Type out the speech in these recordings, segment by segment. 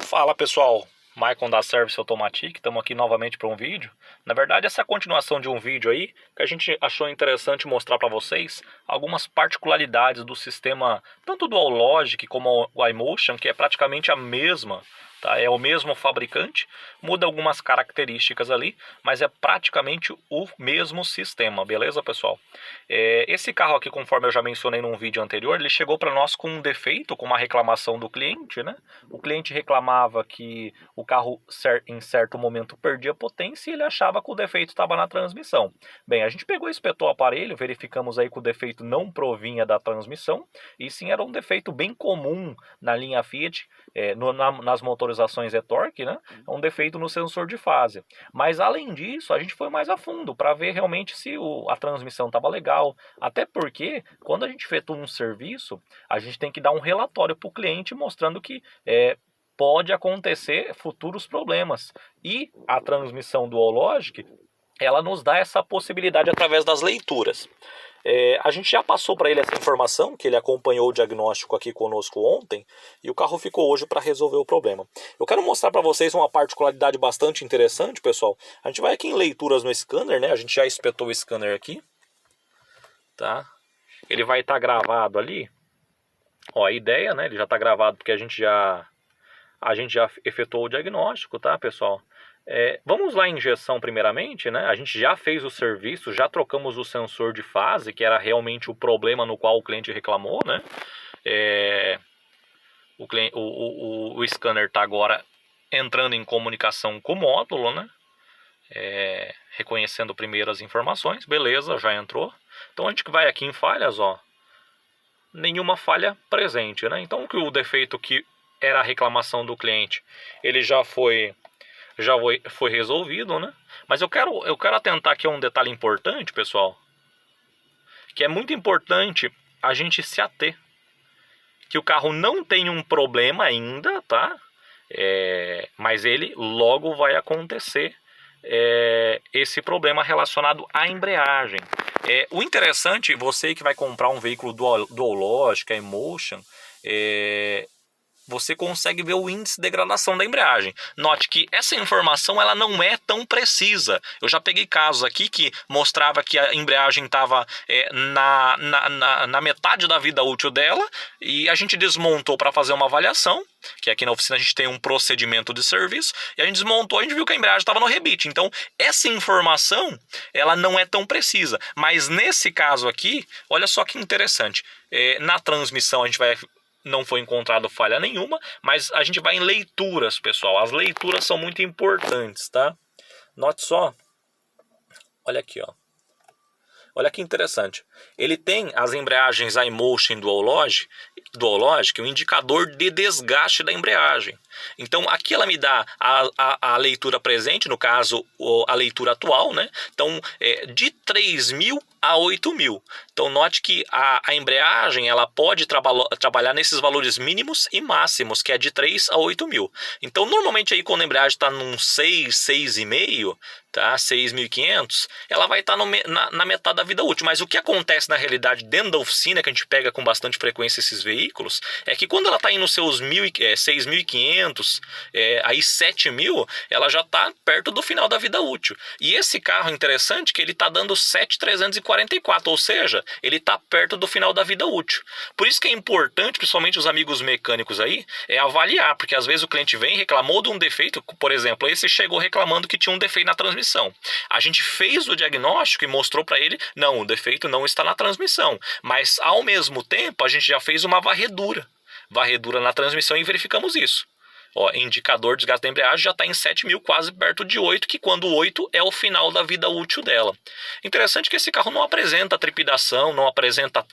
Fala pessoal, Maicon da Service Automatic, estamos aqui novamente para um vídeo. Na verdade, essa é a continuação de um vídeo aí que a gente achou interessante mostrar para vocês algumas particularidades do sistema, tanto do AllLogic como o iMotion, que é praticamente a mesma, tá? É o mesmo fabricante, muda algumas características ali, mas é praticamente o mesmo sistema, beleza pessoal? Esse carro aqui, conforme eu já mencionei num vídeo anterior, ele chegou para nós com um defeito, com uma reclamação do cliente, né? O cliente reclamava que o carro em certo momento perdia potência e ele achava que o defeito estava na transmissão. Bem, a gente pegou e espetou o aparelho, verificamos aí que o defeito não provinha da transmissão, e sim era um defeito bem comum na linha Fiat, nas motorizações e-torque, né? É um defeito no sensor de fase. Mas além disso, a gente foi mais a fundo para ver realmente se a transmissão estava legal, até porque quando a gente efetua um serviço, a gente tem que dar um relatório para o cliente mostrando que pode acontecer futuros problemas. E a transmissão do AllLogic, ela nos dá essa possibilidade através das leituras. A gente já passou para ele essa informação, que ele acompanhou o diagnóstico aqui conosco ontem, e o carro ficou hoje para resolver o problema. Eu quero mostrar para vocês uma particularidade bastante interessante, pessoal. A gente vai aqui em leituras no scanner, né? A gente já espetou o scanner aqui, tá? Ele vai estar gravado ali. Ó, a ideia, né? Ele já está gravado porque a gente já efetuou o diagnóstico, tá, pessoal? Vamos lá em injeção primeiramente, né? A gente já fez o serviço, já trocamos o sensor de fase, que era realmente o problema no qual o cliente reclamou, né? O scanner está agora entrando em comunicação com o módulo, né? Reconhecendo primeiro as informações, beleza, já entrou. Então a gente vai aqui em falhas, ó, nenhuma falha presente, né? Então o defeito que era a reclamação do cliente, ele já foi resolvido, né? Mas eu quero atentar aqui a um detalhe importante, pessoal, que é muito importante a gente se ater, que o carro não tem um problema ainda, tá? Mas ele logo vai acontecer esse problema relacionado à embreagem. O interessante, você que vai comprar um veículo do AllLogic, iMotion, você consegue ver o índice de degradação da embreagem. Note que essa informação ela não é tão precisa. Eu já peguei casos aqui que mostrava que a embreagem estava na metade da vida útil dela, e a gente desmontou para fazer uma avaliação, que aqui na oficina a gente tem um procedimento de serviço, e a gente desmontou e a gente viu que a embreagem estava no rebite. Então essa informação ela não é tão precisa. Mas nesse caso aqui, olha só que interessante. Na transmissão a gente não foi encontrado falha nenhuma, mas a gente vai em leituras, pessoal. As leituras são muito importantes, tá? Note só. Olha aqui, ó. Olha que interessante. Ele tem as embreagens iMotion do AllLogic, um indicador de desgaste da embreagem. Então aqui ela me dá a leitura presente, no caso a leitura atual, né? Então de 3.000 a 8.000. Então note que a embreagem ela pode trabalhar nesses valores mínimos e máximos, que é de 3 a 8.000. Então normalmente aí quando a embreagem está num 6, 6,5, tá? 6.500, ela vai estar na metade da vida útil. Mas o que acontece na realidade dentro da oficina, que a gente pega com bastante frequência esses veículos, é que quando ela está indo nos seus 6.500, aí 7.000, ela já está perto do final da vida útil. E esse carro interessante que ele está dando 7.344, ou seja, ele está perto do final da vida útil. Por isso que é importante, principalmente os amigos mecânicos aí, avaliar, porque às vezes o cliente vem e reclamou de um defeito, por exemplo, esse chegou reclamando que tinha um defeito na transmissão. A gente fez o diagnóstico e mostrou para ele, não, o defeito não está na transmissão, mas ao mesmo tempo a gente já fez uma varredura na transmissão e verificamos isso. Ó, indicador de desgaste da embreagem já está em 7.000, quase perto de 8, que quando 8 é o final da vida útil dela. Interessante que esse carro não apresenta trepidação, não apresenta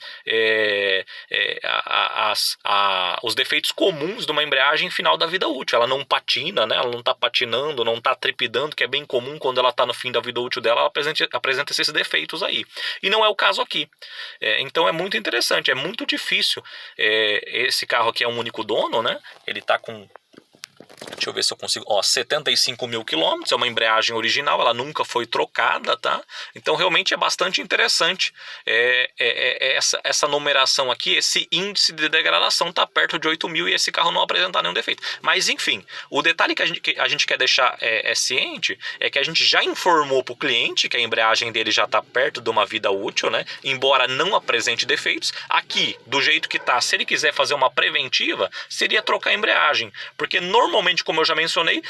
os defeitos comuns de uma embreagem final da vida útil. Ela não patina, né? Ela não está patinando, não está trepidando, que é bem comum quando ela está no fim da vida útil dela, ela apresenta esses defeitos aí. E não é o caso aqui. Então é muito interessante, é muito difícil. Esse carro aqui é um único dono, né? Ele está com... Deixa eu ver se eu consigo. Ó, 75 mil quilômetros, é uma embreagem original, ela nunca foi trocada, tá? Então realmente é bastante interessante essa numeração aqui, esse índice de degradação está perto de 8.000 e esse carro não apresentar nenhum defeito. Mas enfim, o detalhe que a gente quer deixar ciente é que a gente já informou para o cliente que a embreagem dele já está perto de uma vida útil, né? Embora não apresente defeitos. Aqui, do jeito que tá, se ele quiser fazer uma preventiva, seria trocar a embreagem. Porque normalmente, como eu já mencionei,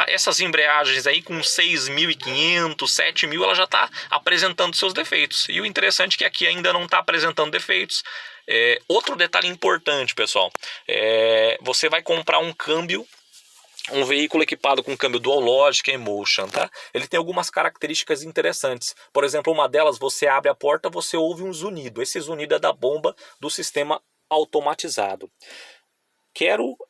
essas embreagens aí com 6.500, 7.000, ela já está apresentando seus defeitos. E o interessante é que aqui ainda não está apresentando defeitos. Outro detalhe importante, pessoal, você vai comprar um veículo equipado com câmbio Dual Logic e Motion, tá? Ele tem algumas características interessantes. Por exemplo, uma delas, você abre a porta, você ouve um zunido. Esse zunido é da bomba do sistema automatizado.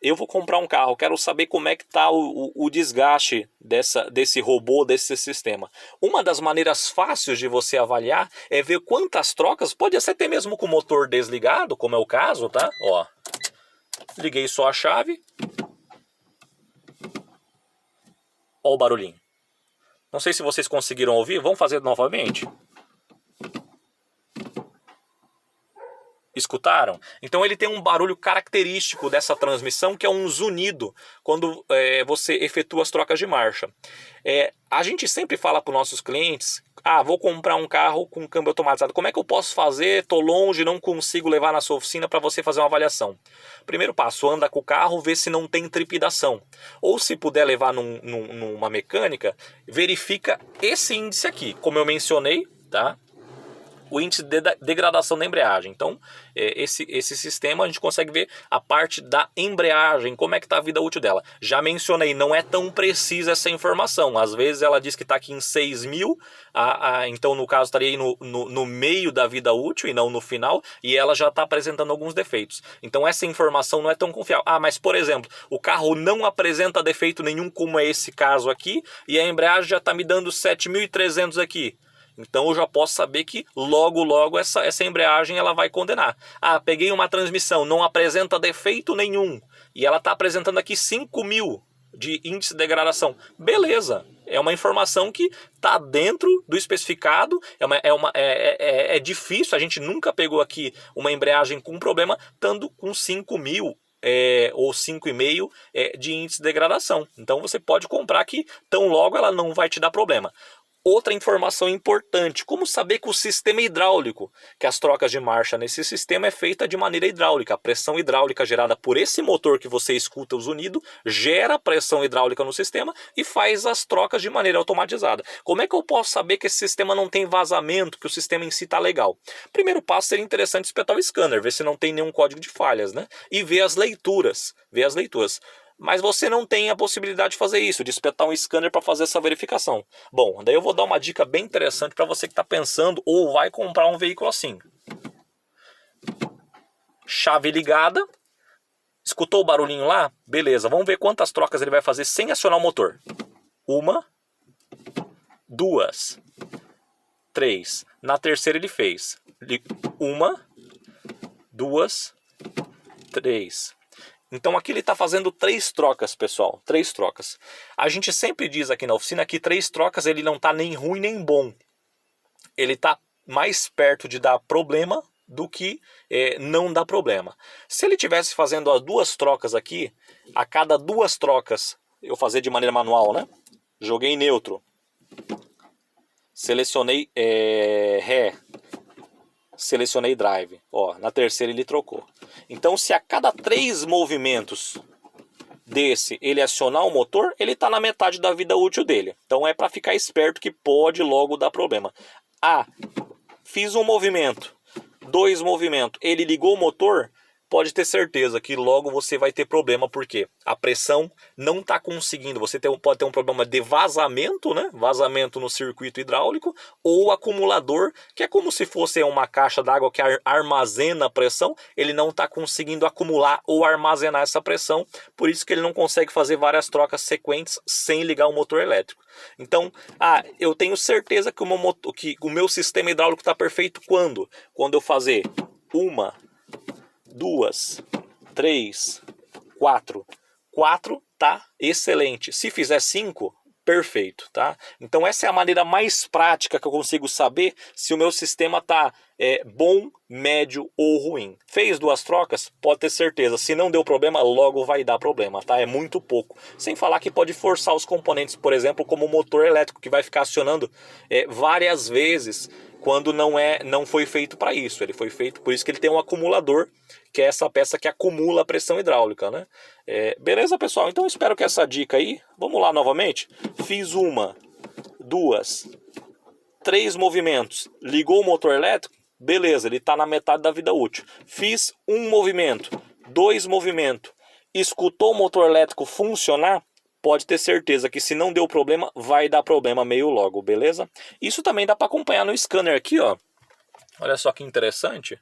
Eu vou comprar um carro, quero saber como é que está o desgaste desse robô, desse sistema. Uma das maneiras fáceis de você avaliar é ver quantas trocas, pode ser até mesmo com o motor desligado, como é o caso, tá? Ó, liguei só a chave. Ó o barulhinho. Não sei se vocês conseguiram ouvir, vamos fazer novamente. Escutaram? Então ele tem um barulho característico dessa transmissão, que é um zunido quando você efetua as trocas de marcha. A gente sempre fala para os nossos clientes, vou comprar um carro com câmbio automatizado, como é que eu posso fazer? Estou longe, não consigo levar na sua oficina para você fazer uma avaliação. Primeiro passo, anda com o carro, vê se não tem trepidação. Ou se puder levar numa mecânica, verifica esse índice aqui, como eu mencionei, tá? O índice de degradação da embreagem. Então, esse sistema a gente consegue ver a parte da embreagem, como é que está a vida útil dela. Já mencionei, não é tão precisa essa informação. Às vezes ela diz que está aqui em 6.000, então no caso estaria aí no meio da vida útil e não no final, e ela já está apresentando alguns defeitos. Então essa informação não é tão confiável. Mas por exemplo, o carro não apresenta defeito nenhum, como é esse caso aqui, e a embreagem já está me dando 7.300 aqui. Então eu já posso saber que logo essa embreagem ela vai condenar. Peguei uma transmissão, não apresenta defeito nenhum, e ela está apresentando aqui 5.000 de índice de degradação. Beleza, é uma informação que está dentro do especificado, é difícil, a gente nunca pegou aqui uma embreagem com problema, estando com 5.000 ou 5,5 de índice de degradação. Então você pode comprar que tão logo ela não vai te dar problema. Outra informação importante, como saber que o sistema hidráulico, que as trocas de marcha nesse sistema é feita de maneira hidráulica. A pressão hidráulica gerada por esse motor que você escuta o zunido, gera pressão hidráulica no sistema e faz as trocas de maneira automatizada. Como é que eu posso saber que esse sistema não tem vazamento, que o sistema em si está legal? Primeiro passo seria interessante espetar o scanner, ver se não tem nenhum código de falhas, né? E ver as leituras. Mas você não tem a possibilidade de fazer isso, de espetar um scanner para fazer essa verificação. Bom, daí eu vou dar uma dica bem interessante para você que está pensando ou vai comprar um veículo assim. Chave ligada. Escutou o barulhinho lá? Beleza, vamos ver quantas trocas ele vai fazer sem acionar o motor. 1, 2, 3. Na terceira ele fez 1, 2, 3. Então aqui ele está fazendo 3 trocas, pessoal. 3 trocas. A gente sempre diz aqui na oficina que 3 trocas ele não está nem ruim nem bom. Ele está mais perto de dar problema do que não dar problema. Se ele tivesse fazendo as 2 trocas aqui, a cada 2 trocas, eu fazer de maneira manual, né? Joguei neutro. Selecionei ré. Selecionei drive. Na terceira ele trocou. Então, se a cada 3 movimentos desse ele acionar o motor, ele está na metade da vida útil dele. Então é para ficar esperto que pode logo dar problema. Fiz um movimento, 2 movimentos, ele ligou o motor, pode ter certeza que logo você vai ter problema, porque a pressão não está conseguindo. Você pode ter um problema de vazamento, né? Vazamento no circuito hidráulico, ou acumulador, que é como se fosse uma caixa d'água que armazena a pressão, ele não está conseguindo acumular ou armazenar essa pressão, por isso que ele não consegue fazer várias trocas sequentes sem ligar o motor elétrico. Então, eu tenho certeza que o meu sistema hidráulico está perfeito quando? Quando eu fazer 1, 2, 3, 4. 4 tá excelente. Se fizer 5, perfeito, tá? Então essa é a maneira mais prática que eu consigo saber se o meu sistema tá bom, médio ou ruim. Fez 2 trocas? Pode ter certeza. Se não deu problema, logo vai dar problema, tá? É muito pouco. Sem falar que pode forçar os componentes, por exemplo, como o motor elétrico, que vai ficar acionando várias vezes quando não foi feito para isso. Ele foi feito, por isso que ele tem um acumulador, que é essa peça que acumula a pressão hidráulica, né? Beleza, pessoal? Então espero que essa dica aí, vamos lá novamente. Fiz 1, 2, 3 movimentos, ligou o motor elétrico, beleza, ele está na metade da vida útil. Fiz 1 movimento, 2 movimentos, escutou o motor elétrico funcionar, pode ter certeza que se não deu problema, vai dar problema meio logo, beleza? Isso também dá para acompanhar no scanner aqui, ó. Olha só que interessante.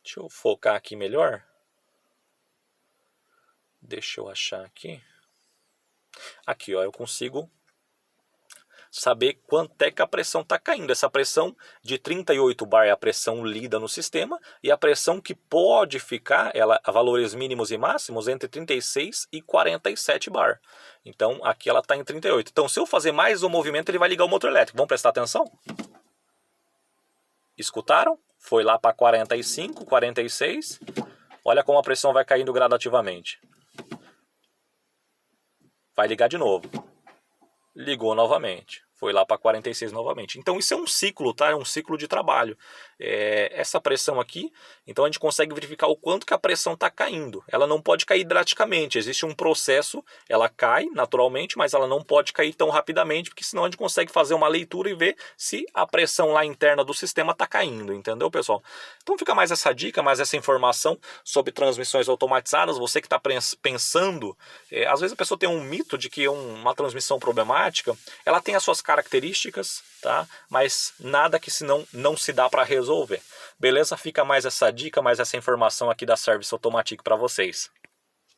Deixa eu focar aqui melhor. Deixa eu achar aqui. Aqui, ó, eu consigo saber quanto é que a pressão está caindo. Essa pressão de 38 bar é a pressão lida no sistema, e a pressão que pode ficar, ela a valores mínimos e máximos, entre 36 e 47 bar. Então aqui ela está em 38. Então se eu fazer mais um movimento, ele vai ligar o motor elétrico. Vamos prestar atenção? Escutaram? Foi lá para 45, 46. Olha como a pressão vai caindo gradativamente. Vai ligar de novo. Ligou novamente. Foi lá para 46 novamente. Então isso é um ciclo, tá? É um ciclo de trabalho. Essa pressão aqui, então a gente consegue verificar o quanto que a pressão está caindo. Ela não pode cair drasticamente. Existe um processo, ela cai naturalmente, mas ela não pode cair tão rapidamente, porque senão a gente consegue fazer uma leitura e ver se a pressão lá interna do sistema está caindo, entendeu, pessoal? Então fica mais essa dica, mais essa informação sobre transmissões automatizadas. Você que está pensando, às vezes a pessoa tem um mito de que uma transmissão problemática, ela tem as suas características, tá? Mas nada que não se dá para resolver. Beleza? Fica mais essa dica, mais essa informação aqui da Service Automatic para vocês.